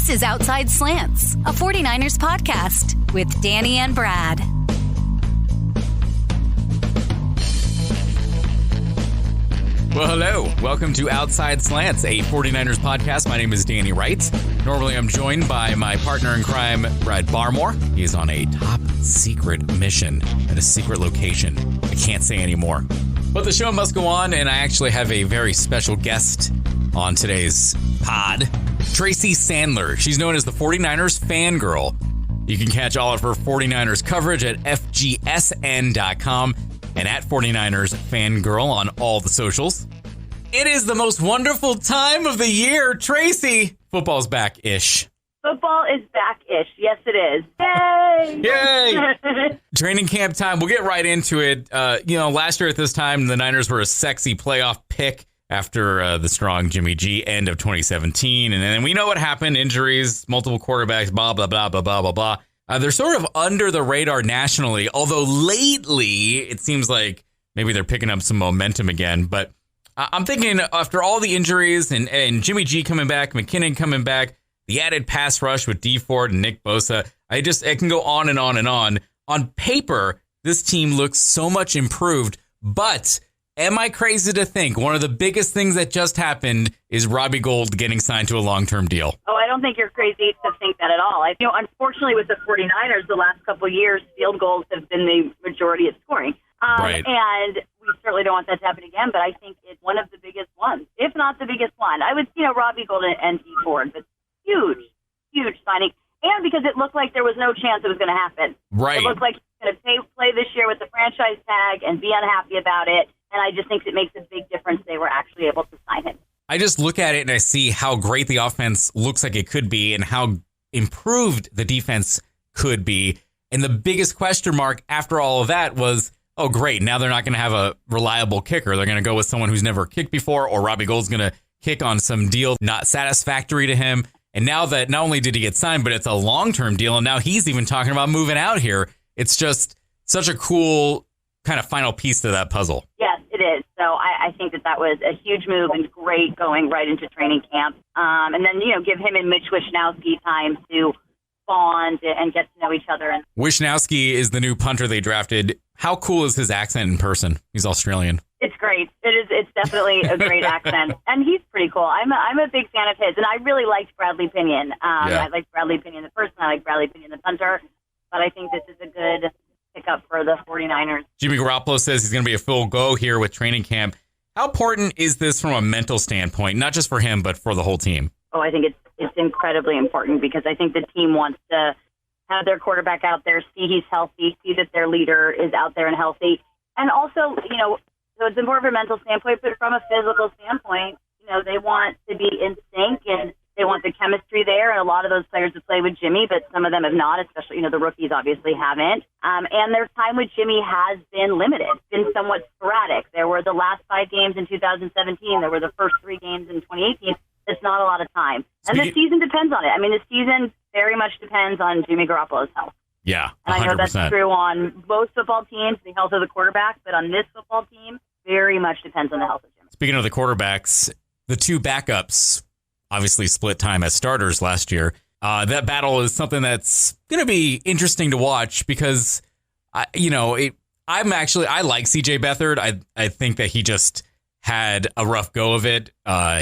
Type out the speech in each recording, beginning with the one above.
This is Outside Slants, a 49ers podcast with Danny and Brad. Well, hello. Welcome to Outside Slants, a 49ers podcast. My name is Danny Wright. Normally, I'm joined by my partner in crime, Brad Barmore. He is on a top secret mission at a secret location. I can't say anymore. But the show must go on, and I actually have a very special guest on today's pod, Tracy Sandler. She's known as the 49ers Fangirl. You can catch all of her 49ers coverage at FGSN.com and at 49ers Fangirl on all the socials. It is the most wonderful time of the year. Tracy, football's back-ish. Football is back-ish. Yes, it is. Yay! Yay! Training camp time. We'll get right into it. Last year at this time, the Niners were a sexy playoff pick after the strong Jimmy G end of 2017. And then we know what happened. Injuries, multiple quarterbacks, blah, blah, blah, blah, blah, blah, blah. They're sort of under the radar nationally, although lately it seems like maybe they're picking up some momentum again. But I'm thinking after all the injuries and Jimmy G coming back, McKinnon coming back, the added pass rush with D Ford and Nick Bosa, it can go on and on and on. On paper, this team looks so much improved, but am I crazy to think one of the biggest things that just happened is Robbie Gould getting signed to a long-term deal? Oh, I don't think you're crazy to think that at all. Unfortunately, with the 49ers, the last couple of years, field goals have been the majority of scoring. Right. And we certainly don't want that to happen again, but I think it's one of the biggest ones, if not the biggest one. I would, Robbie Gould and D Ford, but huge signing. And because it looked like there was no chance it was going to happen. Right. It looked like he was going to play this year with the franchise tag and be unhappy about it. And I just think it makes a big difference they were actually able to sign him. I just look at it and I see how great the offense looks like it could be and how improved the defense could be. And the biggest question mark after all of that was, oh, great, now they're not going to have a reliable kicker. They're going to go with someone who's never kicked before, or Robbie Gould's going to kick on some deal not satisfactory to him. And now that not only did he get signed, but it's a long-term deal, and now he's even talking about moving out here. It's just such a cool kind of final piece to that puzzle. Yes, it is. So I think that was a huge move and great going right into training camp. And then, give him and Mitch Wishnowsky time to bond and get to know each other. And Wishnowsky is the new punter they drafted. How cool is his accent in person? He's Australian. It's great. It's definitely a great accent. And he's pretty cool. I'm a big fan of his. And I really liked Bradley Pinion. I liked Bradley Pinion the person. I like Bradley Pinion the punter. But I think this is a good pickup for the 49ers. Jimmy Garoppolo says he's going to be a full go here with training camp. How important is this from a mental standpoint, not just for him, but for the whole team? Oh, I think it's incredibly important because I think the team wants to have their quarterback out there, see he's healthy, see that their leader is out there and healthy. And also, so it's important from a mental standpoint, but from a physical standpoint, they want to be in sync and they want the chemistry there. And a lot of those players have played with Jimmy, but some of them have not, especially, the rookies obviously haven't. And their time with Jimmy has been limited, been somewhat sporadic. There were the last 5 games in 2017. There were the first 3 games in 2018. It's not a lot of time. And the season depends on it. I mean, the season very much depends on Jimmy Garoppolo's health. Yeah, 100%. And I know that's true on most football teams, the health of the quarterback, but on this football team, very much depends on the health of Jimmy. Speaking of the quarterbacks, the 2 backups obviously split time as starters last year. That battle is something that's going to be interesting to watch because, I like CJ Beathard. I think that he just had a rough go of it.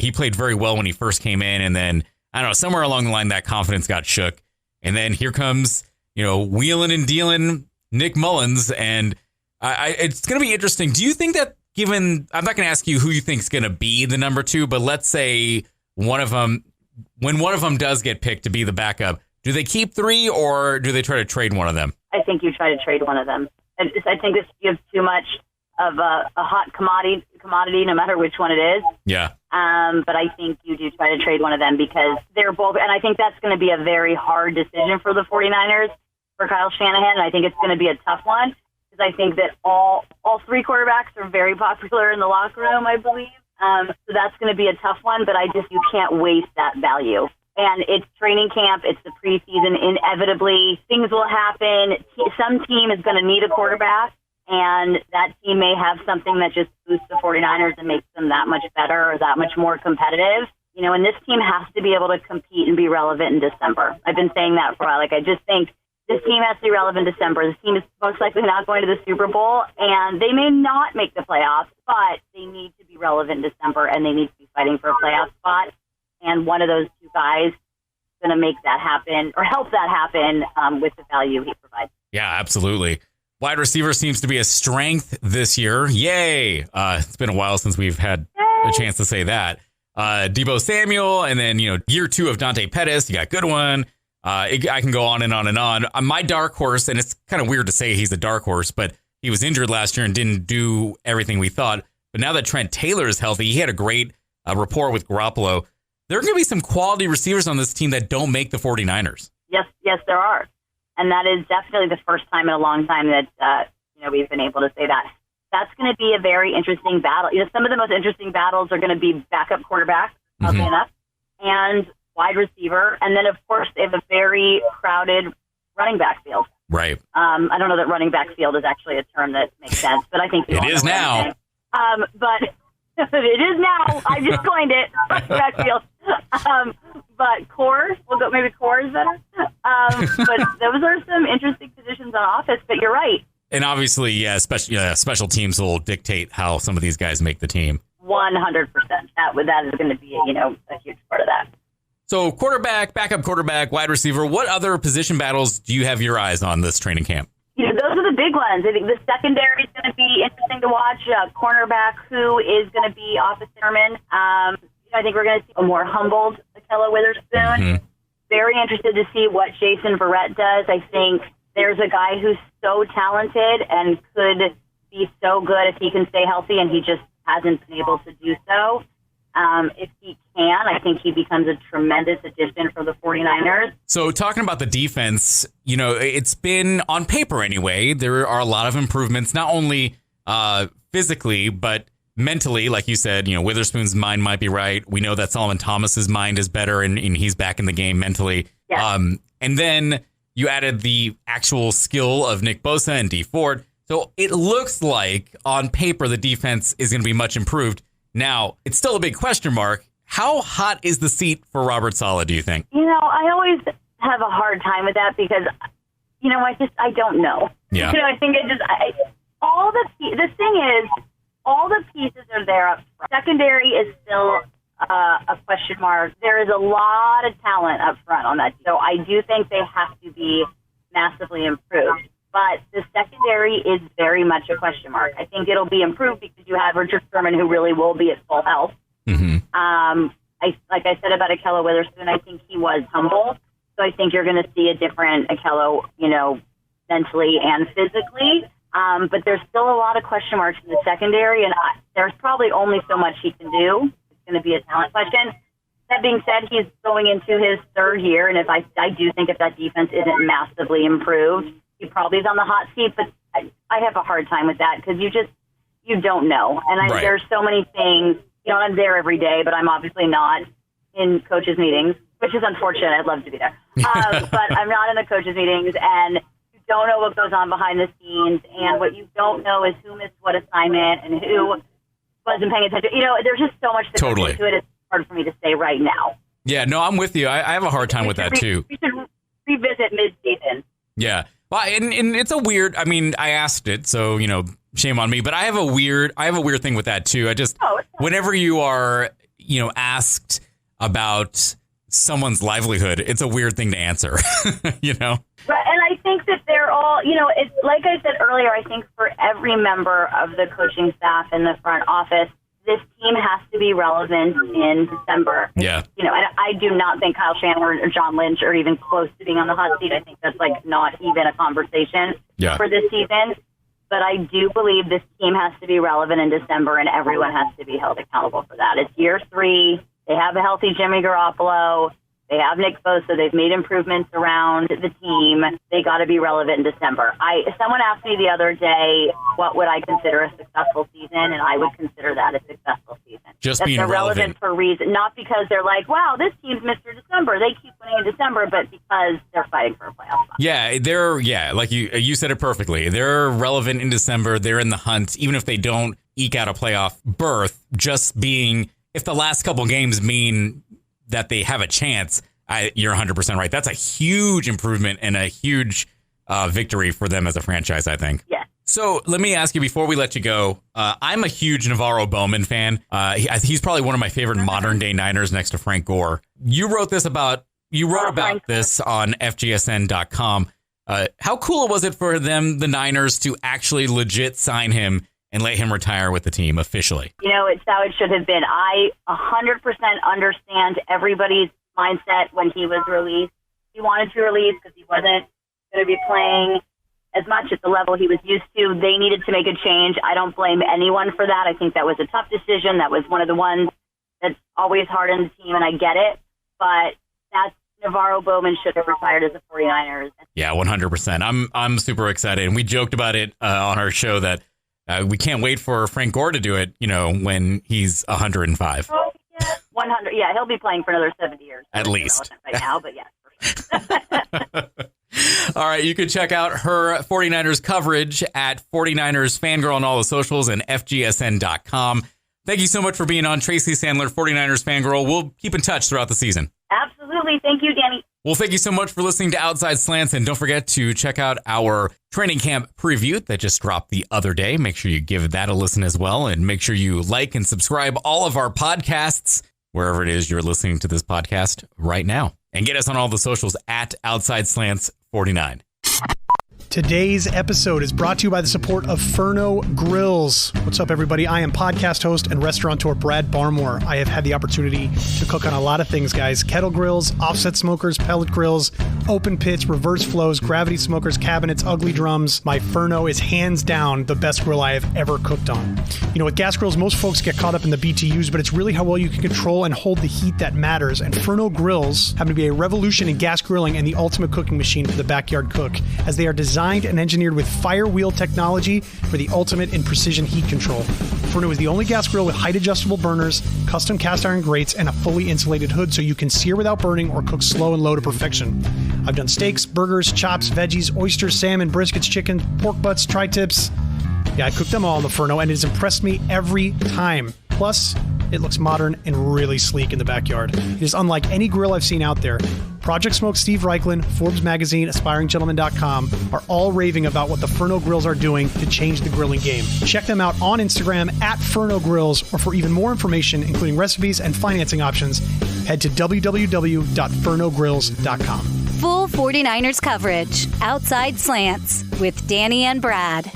He played very well when he first came in, and then, I don't know, somewhere along the line that confidence got shook. And then here comes, wheeling and dealing Nick Mullins, and it's going to be interesting. Do you think that I'm not going to ask you who you think is going to be the number 2, but let's say when one of them does get picked to be the backup, do they keep 3 or do they try to trade one of them? I think you try to trade one of them. I think this gives too much of a hot commodity, no matter which one it is. Yeah. But I think you do try to trade one of them because they're both, and I think that's going to be a very hard decision for the 49ers, for Kyle Shanahan, and I think it's going to be a tough one because I think that all 3 quarterbacks are very popular in the locker room, I believe. So that's going to be a tough one, but you can't waste that value. And it's training camp. It's the preseason. Inevitably, things will happen. Some team is going to need a quarterback, and that team may have something that just boosts the 49ers and makes them that much better or that much more competitive. And this team has to be able to compete and be relevant in December. I've been saying that for a while. I just think this team has to be relevant in December. This team is most likely not going to the Super Bowl, and they may not make the playoffs, but they need to be relevant in December, and they need to be fighting for a playoff spot. And one of those two guys is going to make that happen or help that happen with the value he provides. Yeah, absolutely. Wide receiver seems to be a strength this year. Yay! It's been a while since we've had a chance to say that. Deebo Samuel, and then, year 2 of Dante Pettis. You got Goodwin. I can go on and on and on. My dark horse, and it's kind of weird to say he's a dark horse, but he was injured last year and didn't do everything we thought. But now that Trent Taylor is healthy, he had a great rapport with Garoppolo. There are going to be some quality receivers on this team that don't make the 49ers. Yes, there are. And that is definitely the first time in a long time that we've been able to say that. That's going to be a very interesting battle. Some of the most interesting battles are going to be backup quarterback, enough, and wide receiver. And then, of course, they have a very crowded running back field. Right. I don't know that running back field is actually a term that makes sense, but I think it is now. But it is now. I just coined it. Running back field. But core, we'll go. Maybe core is better. But those are some interesting positions on offense. But you're right. And obviously, special teams will dictate how some of these guys make the team. 100%. That is going to be a huge part of that. So quarterback, backup quarterback, wide receiver. What other position battles do you have your eyes on this training camp? Those are the big ones. I think the secondary is going to be interesting to watch. Cornerback, who is going to be off of Sermon. I think we're going to see a more humbled Ahkello Witherspoon. Mm-hmm. Very interested to see what Jason Verrett does. I think there's a guy who's so talented and could be so good if he can stay healthy, and he just hasn't been able to do so. If he can, I think he becomes a tremendous addition for the 49ers. So talking about the defense, it's been on paper anyway. There are a lot of improvements, not only physically, but mentally. Like you said, Witherspoon's mind might be right. We know that Solomon Thomas's mind is better and he's back in the game mentally. Yeah. And then you added the actual skill of Nick Bosa and Dee Ford. So it looks like on paper the defense is going to be much improved. Now, it's still a big question mark. How hot is the seat for Robert Saleh, do you think? I always have a hard time with that because, I don't know. Yeah. I think the thing is, all the pieces are there up front. Secondary is still a question mark. There is a lot of talent up front on that. So I do think they have to be massively improved. But the secondary is very much a question mark. I think it'll be improved because you have Richard Sherman, who really will be at full health. Mm-hmm. Like I said about Ahkello Witherspoon, I think he was humble. So I think you're going to see a different Ahkello, mentally and physically. But there's still a lot of question marks in the secondary, and there's probably only so much he can do. It's going to be a talent question. That being said, he's going into his third year, and I do think if that defense isn't massively improved, he probably is on the hot seat. But I have a hard time with that because you don't know. And Right. There's so many things. I'm there every day, but I'm obviously not in coaches' meetings, which is unfortunate. I'd love to be there. But I'm not in the coaches' meetings, and you don't know what goes on behind the scenes. And what you don't know is who missed what assignment and who wasn't paying attention. There's just so much that goes into it. It's hard for me to say right now. Yeah, no, I'm with you. I have a hard time with that, too. We should revisit mid-season. Yeah. Well, and it's a weird, I asked it, so, shame on me, but I have a weird thing with that too. Whenever you are, asked about someone's livelihood, it's a weird thing to answer, Right, and I think that they're all, it's like I said earlier, I think for every member of the coaching staff in the front office, this team has to be relevant in December. Yeah. I do not think Kyle Shanahan or John Lynch are even close to being on the hot seat. I think that's not even a conversation for this season. But I do believe this team has to be relevant in December, and everyone has to be held accountable for that. It's year 3. They have a healthy Jimmy Garoppolo. They have Nick Bosa. They've made improvements around the team. They got to be relevant in December. Someone asked me the other day, what would I consider a successful season? And I would consider that a successful season. Just being relevant for a reason, not because they're like, wow, this team's Mr. December. They keep winning in December, but because they're fighting for a playoff spot. Yeah, like you said it perfectly. They're relevant in December. They're in the hunt, even if they don't eke out a playoff berth. Just being, if the last couple games mean that they have a chance, you're 100% right. That's a huge improvement and a huge victory for them as a franchise, I think. Yeah. So let me ask you before we let you go. I'm a huge Navarro Bowman fan. He's probably one of my favorite modern day Niners next to Frank Gore. You wrote about this on FGSN.com. How cool was it for them, the Niners, to actually legit sign him and let him retire with the team officially? It's how it should have been. I 100% understand everybody's mindset when he was released. He wanted to release because he wasn't going to be playing as much at the level he was used to. They needed to make a change. I don't blame anyone for that. I think that was a tough decision. That was one of the ones that's always hard on the team, and I get it. But that's Navarro Bowman should have retired as a 49ers. Yeah, 100%. I'm super excited. And we joked about it on our show that we can't wait for Frank Gore to do it, when he's 105. Oh, yeah. 100. Yeah, he'll be playing for another 70 years. At least. Right now, but yeah. All right, you can check out her 49ers coverage at 49ers Fangirl on all the socials and FGSN.com. Thank you so much for being on, Tracy Sandler, 49ers Fangirl. We'll keep in touch throughout the season. Absolutely. Thank you, Danny. Well, thank you so much for listening to Outside Slants, and don't forget to check out our training camp preview that just dropped the other day. Make sure you give that a listen as well, and make sure you like and subscribe all of our podcasts wherever it is you're listening to this podcast right now. And get us on all the socials at Outside Slants 49. Today's episode is brought to you by the support of Furno Grills. What's up, everybody? I am podcast host and restaurateur Brad Barmore. I have had the opportunity to cook on a lot of things, guys. Kettle grills, offset smokers, pellet grills, open pits, reverse flows, gravity smokers, cabinets, ugly drums. My Furno is hands down the best grill I have ever cooked on. With gas grills, most folks get caught up in the BTUs, but it's really how well you can control and hold the heat that matters. And Furno Grills happen to be a revolution in gas grilling and the ultimate cooking machine for the backyard cook, as they are designed and engineered with Firewheel technology for the ultimate in precision heat control. Furno is the only gas grill with height-adjustable burners, custom cast iron grates, and a fully insulated hood so you can sear without burning or cook slow and low to perfection. I've done steaks, burgers, chops, veggies, oysters, salmon, briskets, chicken, pork butts, tri-tips. Yeah, I cooked them all on the Furno, and it has impressed me every time. Plus, it looks modern and really sleek in the backyard. It is unlike any grill I've seen out there. Project Smoke Steve Reichlin, Forbes Magazine, AspiringGentleman.com are all raving about what the Furno Grills are doing to change the grilling game. Check them out on Instagram at Furno Grills, or for even more information, including recipes and financing options, head to www.furnogrills.com. Full 49ers coverage, Outside Slants with Danny and Brad.